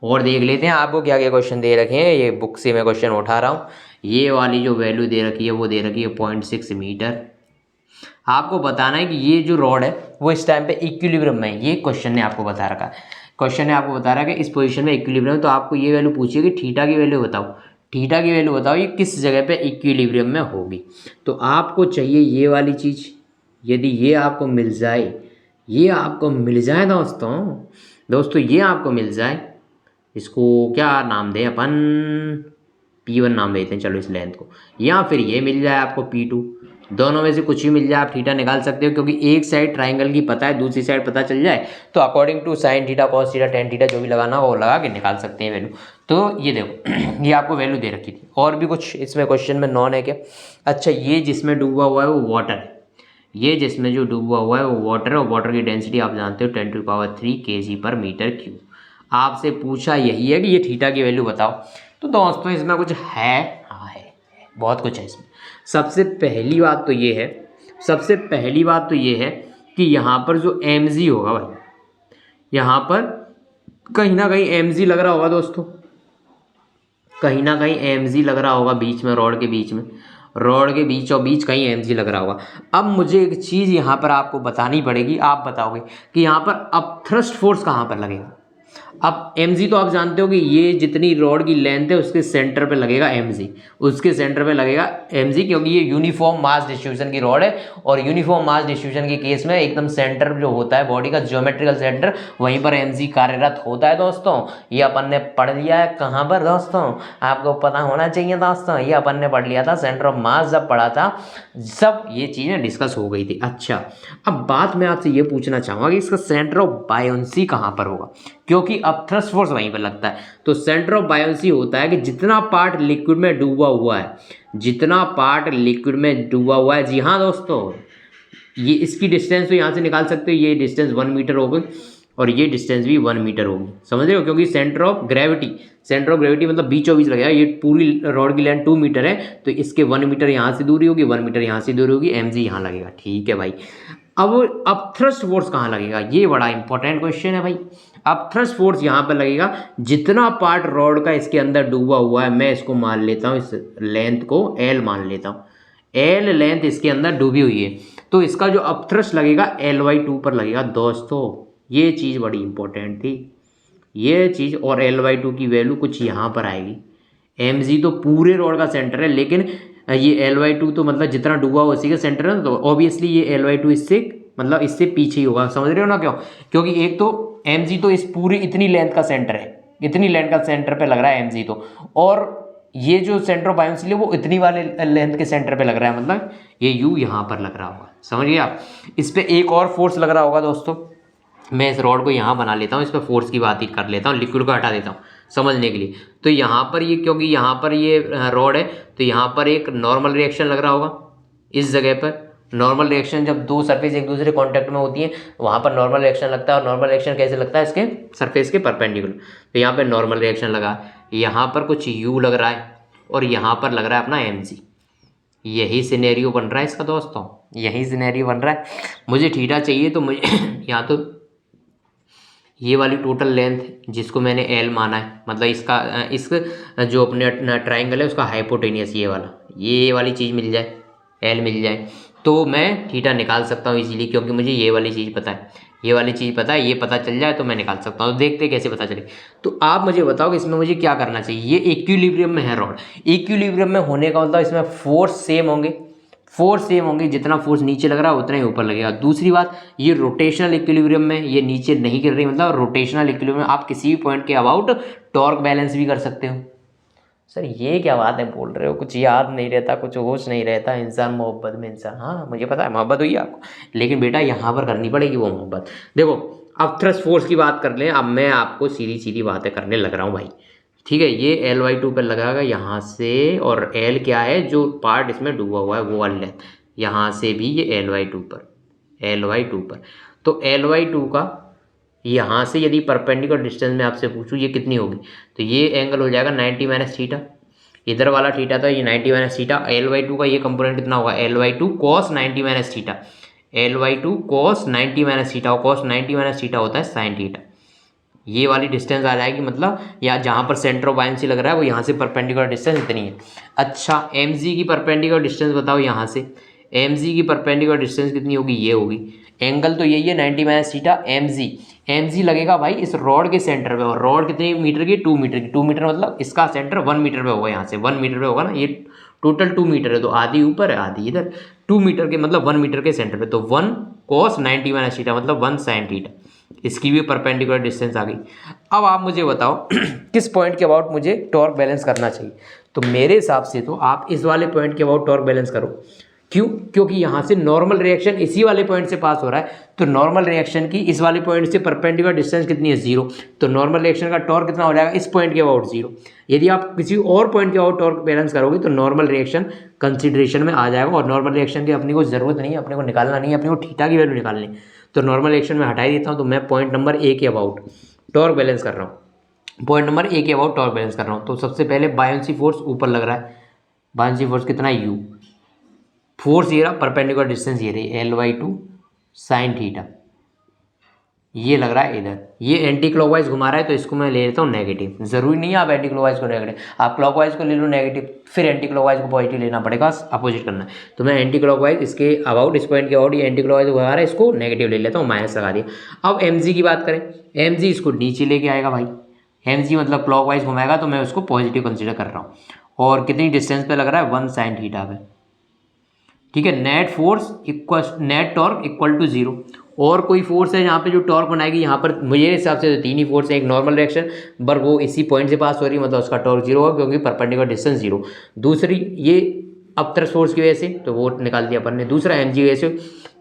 और देख लेते हैं आपको क्या क्या क्वेश्चन दे रखे हैं। ये बुक से मैं क्वेश्चन उठा रहा हूँ। ये वाली जो वैल्यू दे रखी है वो दे रखी है 0.6 मीटर। आपको बताना है कि ये जो रॉड है वो इस टाइम पे इक्विलिब्रियम में है। ये क्वेश्चन ने आपको बता रखा है, क्वेश्चन ने आपको बता रहा है कि इस पोजीशन में इक्विलिब्रियम। तो आपको ये वैल्यू पूछिए कि थीटा की वैल्यू बताओ, थीटा की वैल्यू बताओ ये किस जगह पे इक्विलिब्रियम में होगी। तो आपको चाहिए ये वाली चीज़। यदि ये आपको मिल जाए, ये आपको मिल जाए दोस्तों ये आपको मिल जाए, इसको क्या नाम दें अपन, P1 नाम देते हैं चलो इस लेंथ को, या फिर ये मिल जाए आपको P2। दोनों में से कुछ भी मिल जाए आप थीटा निकाल सकते हो, क्योंकि एक साइड ट्राइंगल की पता है, दूसरी साइड पता चल जाए तो according to sine theta cos theta tan theta जो भी लगाना हो वो लगा के निकाल सकते हैं वैल्यू। तो ये देखो ये आपको वैल्यू दे रखी थी। और भी कुछ इसमें क्वेश्चन में नॉन है क्या? अच्छा, ये जिसमें डूबा हुआ है वो वाटर है, ये जिसमें जो डूबा हुआ है वो वाटर है, और वाटर की डेंसिटी आप जानते हो 10⁻³ kg/m³। आपसे पूछा यही है कि ये थीटा की वैल्यू बताओ। तो दोस्तों इसमें कुछ है, हाँ है, बहुत कुछ है इसमें। सबसे पहली बात तो ये है, सबसे पहली बात तो ये है कि यहाँ पर जो mg होगा भाई, यहाँ पर कहीं ना कहीं mg लग रहा होगा दोस्तों, कहीं ना कहीं mg लग रहा होगा बीच में, रॉड के बीच में, रॉड के बीचों बीच कहीं mg लग रहा होगा। अब मुझे एक चीज़ यहाँ पर आपको बतानी पड़ेगी, आप बताओगे कि यहाँ पर अब थ्रस्ट फोर्स कहाँ पर लगेगा। अब mg तो आप जानते हो कि ये जितनी रॉड की लेंथ है उसके सेंटर पे लगेगा mg, उसके सेंटर पे लगेगा mg, क्योंकि ये यूनिफॉर्म मास डिस्ट्रीब्यूशन की रॉड है, और यूनिफॉर्म मास डिस्ट्रीब्यूशन के केस में एकदम सेंटर जो होता है बॉडी का ज्योमेट्रिकल सेंटर, वहीं पर mg कार्यरत होता है दोस्तों। ये अपन ने पढ़ लिया है कहाँ पर दोस्तों, आपको पता होना चाहिए दोस्तों, ये अपन ने पढ़ लिया था सेंटर ऑफ मास जब पढ़ा था, सब ये चीज़ें डिस्कस हो गई थी। अच्छा, अब बात मैं आपसे ये पूछना चाहूँगा कि इसका सेंटर ऑफ बायोंसी कहाँ पर होगा, क्योंकि अब थ्रस्ट फोर्स वहीं पर लगता है। तो सेंटर ऑफ बायोंसी होता है कि जितना पार्ट लिक्विड में डूबा हुआ है, जितना पार्ट लिक्विड में डूबा हुआ है, जी हाँ दोस्तों, ये इसकी डिस्टेंस तो यहाँ से निकाल सकते हो, ये डिस्टेंस 1 मीटर होगी और ये डिस्टेंस भी 1 मीटर होगी, समझ रहे हो, क्योंकि centre of gravity, centre of gravity मतलब बीचों बीच लगेगा। ये पूरी रॉड की लेंथ 2 मीटर है, तो इसके 1 मीटर यहाँ से दूरी होगी, 1 मीटर यहाँ से दूरी होगी, mg यहाँ लगेगा। ठीक है भाई। अब थ्रस्ट फोर्स कहाँ लगेगा, ये बड़ा इंपॉर्टेंट क्वेश्चन है भाई। अब थ्रस्ट फोर्स यहाँ पर लगेगा जितना पार्ट रॉड का इसके अंदर डूबा हुआ है, मैं इसको मान लेता हूँ, इस लेंथ को L मान लेता हूँ, L लेंथ इसके अंदर डूबी हुई है, तो इसका जो अपथ्रस्ट लगेगा L/2 पर लगेगा दोस्तों। ये चीज़ बड़ी इंपॉर्टेंट थी, ये चीज़। और L/2 की वैल्यू कुछ यहाँ पर आएगी। mg तो पूरे रॉड का सेंटर है, लेकिन ये L/2 तो मतलब जितना डूबा हुआ उसी का सेंटर है, तो ऑब्वियसली ये L/2 इससे मतलब इससे पीछे ही होगा, समझ रहे हो ना क्यों? क्योंकि एक तो mg तो इस पूरी इतनी लेंथ का सेंटर है, इतनी लेंथ का सेंटर पे लग रहा है mg तो, और ये जो सेंटर ऑफ बायोंसी है वो इतनी वाले लेंथ के सेंटर पे लग रहा है, मतलब ये u यहाँ पर लग रहा होगा, समझ गए आप? इस पर एक और फोर्स लग रहा होगा दोस्तों। मैं इस रॉड को यहाँ बना लेता हूँ, इस पर फोर्स की बात ही कर लेता हूँ, लिक्विड को हटा देता हूँ समझने के लिए। तो यहाँ पर ये, क्योंकि यहाँ पर ये रॉड है, तो यहाँ पर एक नॉर्मल रिएक्शन लग रहा होगा इस जगह पर। नॉर्मल रिएक्शन, जब दो सरफेस एक दूसरे कांटेक्ट में होती है वहाँ पर नॉर्मल रिएक्शन लगता है। और नॉर्मल रिएक्शन कैसे लगता है, इसके सरफेस के परपेंडिकुलर। तो यहाँ पर नॉर्मल रिएक्शन लगा, यहाँ पर कुछ यू लग रहा है, और यहाँ पर लग रहा है अपना mg। यही सिनेरियो बन रहा है इसका दोस्तों, यही सिनेरियो बन रहा है। मुझे थीटा चाहिए, तो मुझे या तो ये वाली टोटल लेंथ जिसको मैंने L माना है, मतलब इसका जो अपने ट्राइंगल है उसका हाइपोटेनियस ये वाला, ये वाली चीज़ मिल जाए, L मिल जाए, तो मैं थीटा निकाल सकता हूँ इजीली, क्योंकि मुझे ये वाली चीज़ पता है, ये वाली चीज़ पता है, ये पता चल जाए तो मैं निकाल सकता हूँ। देखते कैसे पता चले। तो आप मुझे बताओ कि इसमें मुझे क्या करना चाहिए। ये इक्विलिब्रियम में है रॉड, इक्विलिब्रियम में होने का मतलब इसमें फोर्स सेम होंगे, फोर्स सेम होंगे, जितना फोर्स नीचे लग रहा है उतना ही ऊपर लगेगा। दूसरी बात, ये रोटेशनल इक्विलिब्रियम में, ये नीचे नहीं गिर रही, मतलब रोटेशनल इक्विलिब्रियम में आप किसी भी पॉइंट के अबाउट टॉर्क बैलेंस भी कर सकते हो। सर ये क्या बात है बोल रहे हो, कुछ याद नहीं रहता, कुछ होश नहीं रहता, इंसान मोहब्बत में इंसान। हाँ मुझे पता है मोहब्बत हुई है आपको, लेकिन बेटा यहाँ पर करनी पड़ेगी वो मोहब्बत। देखो अब थ्रस्ट फोर्स की बात कर लें, अब मैं आपको सीधी सीधी बातें करने लग रहा हूँ भाई, ठीक है। ये L/2 पर लगाएगा यहाँ से, और L क्या है, जो पार्ट इसमें डूबा हुआ है वो वाली लेंथ, यहाँ से भी ये L/2 पर, L/2 पर। तो L/2 का यहाँ से यदि परपेंडिकुलर डिस्टेंस में आपसे पूछूँ ये कितनी होगी, तो ये एंगल हो जाएगा 90 माइनस थीटा। इधर वाला थीटा था, ये 90 माइनस थीटा। L/2 का ये कंपोनेंट कितना होगा, L/2 cos 90 minus theta, L/2 cos 90 minus theta, और cos 90 माइनस थीटा होता है साइन थीटा। ये वाली डिस्टेंस आ जाएगी, मतलब या जहाँ पर सेंटर ऑफ बायंसी लग रहा है वो यहाँ से परपेंडिकुलर डिस्टेंस इतनी है। अच्छा mg की परपेंडिकुलर डिस्टेंस बताओ, यहाँ से mg की परपेंडिकुलर डिस्टेंस कितनी होगी, ये होगी। एंगल तो यही है 90 माइनस थीटा। mg लगेगा भाई इस रॉड के सेंटर पे, और रॉड कितने मीटर की, 2 मीटर की। 2 मीटर मतलब इसका सेंटर 1 मीटर पे होगा, यहाँ से 1 मीटर पे होगा ना, ये टोटल 2 मीटर है, तो आधी ऊपर है आधी इधर। 2 मीटर के मतलब 1 मीटर के सेंटर पे, तो 1 cos 90 माइनस थीटा मतलब 1 sin थीटा। इसकी भी परपेंडिकुलर डिस्टेंस आ गई। अब आप मुझे बताओ किस पॉइंट के अबाउट मुझे टॉर्क बैलेंस करना चाहिए। तो मेरे हिसाब से तो आप इस वाले पॉइंट के अबाउट टॉर्क बैलेंस करो। क्यों? क्योंकि यहाँ से नॉर्मल रिएक्शन इसी वाले पॉइंट से पास हो रहा है, तो नॉर्मल रिएक्शन की इस वाले पॉइंट से परपेंडिकुलर डिस्टेंस कितनी है, 0। तो नॉर्मल रिएक्शन का टॉर्क कितना हो जाएगा इस पॉइंट के अबाउट 0। यदि आप किसी और पॉइंट के अबाउट टॉर्क बैलेंस करोगे तो नॉर्मल रिएक्शन कंसिडरेशन में आ जाएगा, और नॉर्मल रिएक्शन की अपनी को ज़रूरत नहीं है, अपने को निकालना नहीं है, अपने को थीटा की वैल्यू निकालनी। तो नॉर्मल रिएक्शन में हटा ही देता हूँ, तो मैं पॉइंट नंबर ए के अबाउट टॉर्क बैलेंस कर रहा हूँ। पॉइंट नंबर ए के अबाउट टॉर्क बैलेंस कर रहा हूँ। तो सबसे पहले बायोंसी फोर्स ऊपर लग रहा है, बायोंसी फोर्स कितना है, यू। फोर्स ये रहा, परपेंडिकुलर डिस्टेंस ये रही L/2 साइन थीटा, ये लग रहा है इधर। ये एंटी क्लॉकवाइज घुमा रहा है, तो इसको मैं ले लेता हूँ नेगेटिव। ज़रूरी नहीं है आप एंटी क्लॉकवाइज को नेगेटिव, आप क्लॉकवाइज को ले लो नेगेटिव, फिर एंटी क्लॉकवाइज को पॉजिटिव लेना पड़ेगा, अपोजिट करना है। तो मैं एंटी क्लॉकवाइज इसके अबाउट, इस पॉइंट के अबाउट ये एंटी क्लॉकवाइज घुमा रहा है, इसको नेगेटिव ले लेता हूँ, माइनस लगा दिया। अब mg की बात करें, mg इसको नीचे लेके आएगा भाई, mg मतलब क्लॉकवाइज घुमाएगा, तो मैं उसको पॉजिटिव कंसिडर कर रहा हूँ। और कितनी डिस्टेंस पे लग रहा है, 1 sin थीटा पे, ठीक है। Net force equal, net torque equal to 0। और कोई फोर्स है यहाँ पे जो टॉर्क बनाएगी, यहाँ पर मेरे हिसाब से तो 3 ही फोर्स है। एक नॉर्मल रिएक्शन पर वो इसी पॉइंट से पास हो रही है, मतलब उसका टॉर्क 0 होगा क्योंकि परपेंडिकुलर डिस्टेंस 0। दूसरी ये अपथ्रस्ट फोर्स की वजह से, तो वो निकाल दिया अपन ने। दूसरा mg की वजह से,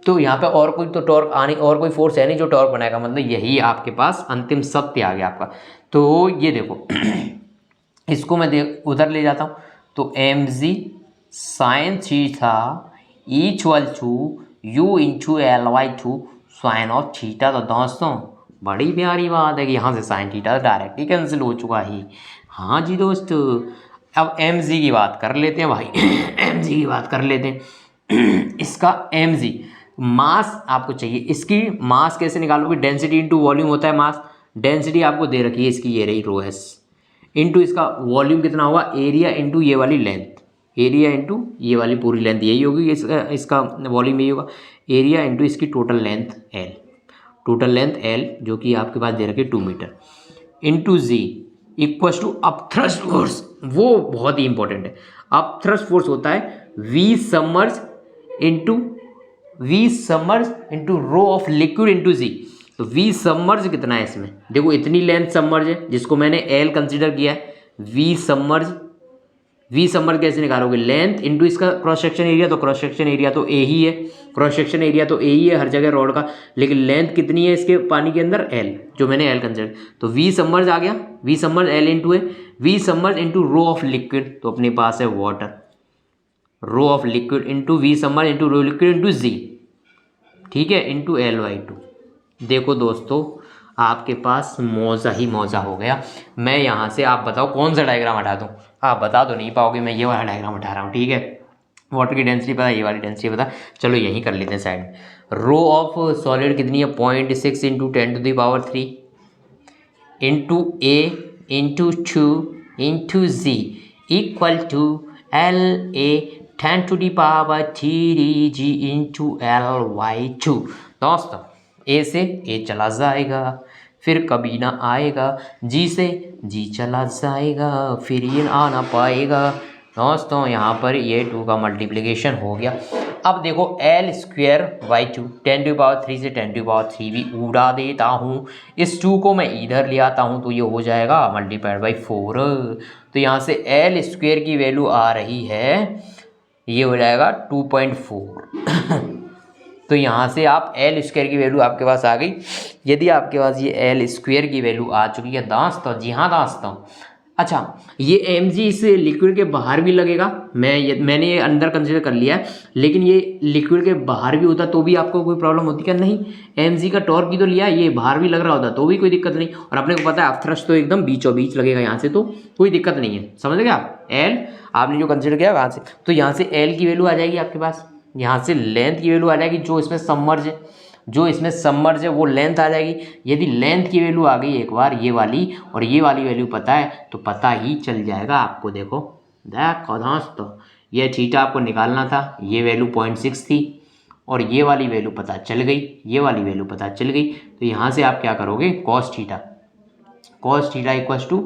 तो यहाँ पे और कोई तो टॉर्क आने, और कोई फोर्स है नहीं जो टॉर्क बनाएगा, मतलब यही आपके पास अंतिम सत्य आ गया आपका। तो ये देखो इसको मैं उधर ले जाता हूँ, तो mg sine theta equal to u into L/2 sine of theta. तो दोस्तों बड़ी प्यारी बात है कि यहाँ से साइन थीटा डायरेक्ट ही कैंसिल हो चुका है। हाँ जी दोस्तों, अब mg की बात कर लेते हैं भाई mg की बात कर लेते हैं। इसका mg मास आपको चाहिए, इसकी मास कैसे निकालोगे, डेंसिटी इंटू वॉल्यूम होता है मास। डेंसिटी आपको दे रखी है इसकी, ये रही ρ s, इंटू इसका वॉल्यूम कितना होगा, एरिया इंटू ये वाली लेंथ, एरिया इंटू ये वाली पूरी लेंथ यही होगी, इसका वॉल्यूम यही होगा। एरिया इंटू इसकी total length L, total length L जो कि आपके पास दे रखी है 2 metre, into G equals to upthrust force. वो बहुत ही इंपॉर्टेंट है। अपथ्रस्ट फोर्स होता है V submerge into rho of liquid into G. तो V सबमर्ज कितना है इसमें, देखो इतनी लेंथ सबमर्ज है जिसको मैंने L कंसिडर किया है। V सबमर्ज कैसे निकालोगे, लेंथ इंटू इसका क्रॉस सेक्शन एरिया, तो क्रॉस सेक्शन एरिया तो ए ही है, क्रॉस सेक्शन एरिया तो ए ही है हर जगह रॉड का, लेकिन लेंथ कितनी है इसके पानी के अंदर, L, जो मैंने L कंसिडर। तो V सबमर्ज आ गया, V सबमर्ज L इंटू है, V submerge into rho of liquid, तो अपने पास है water, rho of liquid into V submerge into rho liquid into G, ठीक है, इंटू L/2। देखो दोस्तों आपके पास मौजा ही मौजा हो गया। मैं यहाँ से, आप बताओ कौन सा डायग्राम हटा दूँ, आप बता तो नहीं पाओगे, मैं ये वाला डायग्राम हटा रहा हूँ, ठीक है। वाटर की डेंसिटी पता, ये वाली डेंसिटी पता, चलो यहीं कर लेते हैं साइड में। रो ऑफ सॉलिड कितनी है, 0.6 into 10⁻³ into A into 2 into G equal to LA 10⁻³ G into L/2। दोस्तों ए से ए चला जाएगा, फिर कभी ना आएगा, जी से जी चला जाएगा, फिर ये आ ना पाएगा। दोस्तों यहाँ पर ये 2 का मल्टीप्लिकेशन हो गया। अब देखो L²/2 10⁻³ से 10⁻³ भी उड़ा देता हूँ, इस 2 को मैं इधर ले आता हूँ, तो ये हो जाएगा ×4। तो यहाँ से L² की वैल्यू आ रही है, ये हो जाएगा 2.4। तो यहाँ से आप L² की वैल्यू आपके पास आ गई। यदि आपके पास ये L² की वैल्यू आ चुकी है दोस्तों, जी हाँ दोस्तों। अच्छा, ये mg इस लिक्विड के बाहर भी लगेगा, मैंने ये अंदर कंसिडर कर लिया है, लेकिन ये लिक्विड के बाहर भी होता तो भी आपको कोई प्रॉब्लम होती क्या, नहीं। mg का टॉर्क भी तो लिया, ये बाहर भी लग रहा होता तो भी कोई दिक्कत नहीं। और अपने को पता है अपथ्रस्ट तो एकदम बीचों बीच लगेगा यहाँ से, तो कोई दिक्कत नहीं है, समझ गए आप। L आपने जो कंसिडर किया वहाँ से, तो यहाँ से L की वैल्यू आ जाएगी आपके पास, यहाँ से लेंथ की वैल्यू आ जाएगी जो इसमें सबमर्ज है, जो इसमें सबमर्ज है वो लेंथ आ जाएगी। यदि लेंथ की वैल्यू आ गई एक बार ये वाली और ये वाली वैल्यू पता है तो पता ही चल जाएगा आपको। देखो दोस्तों, ये थीटा आपको निकालना था, ये वैल्यू 0.6 थी और ये वाली वैल्यू पता चल गई, ये वाली वैल्यू पता चल गई। तो यहाँ से आप क्या करोगे, cos theta equals to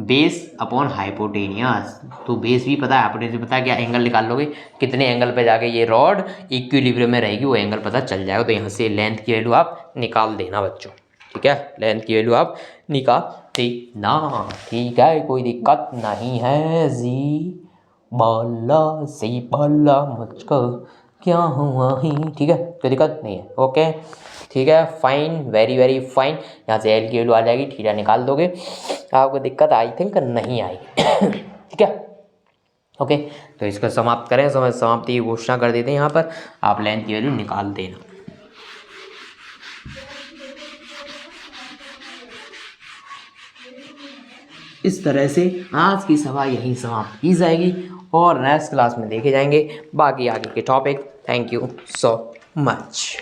base upon hypotenuse. तो बेस भी पता है, हाइपोटेनियस पता है, क्या एंगल निकाल लोगे, कितने एंगल पे जाके ये रॉड इक्विलिब्रियम में रहेगी वो एंगल पता चल जाएगा। तो यहाँ से लेंथ की वैल्यू आप निकाल देना बच्चों, ठीक है, लेंथ की वैल्यू आप निकाल देना, ठीक है, कोई दिक्कत नहीं है जी। बाला से बाला मुझको क्या हुआ ही, ठीक है, कोई दिक्कत नहीं है, ओके, ठीक है, फाइन, वेरी वेरी फाइन। यहाँ से एल की वैल्यू आ जाएगी, थीटा निकाल दोगे, आपको दिक्कत आई थिंक नहीं आएगी ठीक है, ओके। तो इसको समाप्त करें, समाप्ति की घोषणा कर देते हैं। यहाँ पर आप लेंथ की वैल्यू निकाल देना। इस तरह से आज की सभा यहीं समाप्त की जाएगी और नेक्स्ट क्लास में देखे जाएंगे बाकी आगे के topic. Thank you so much.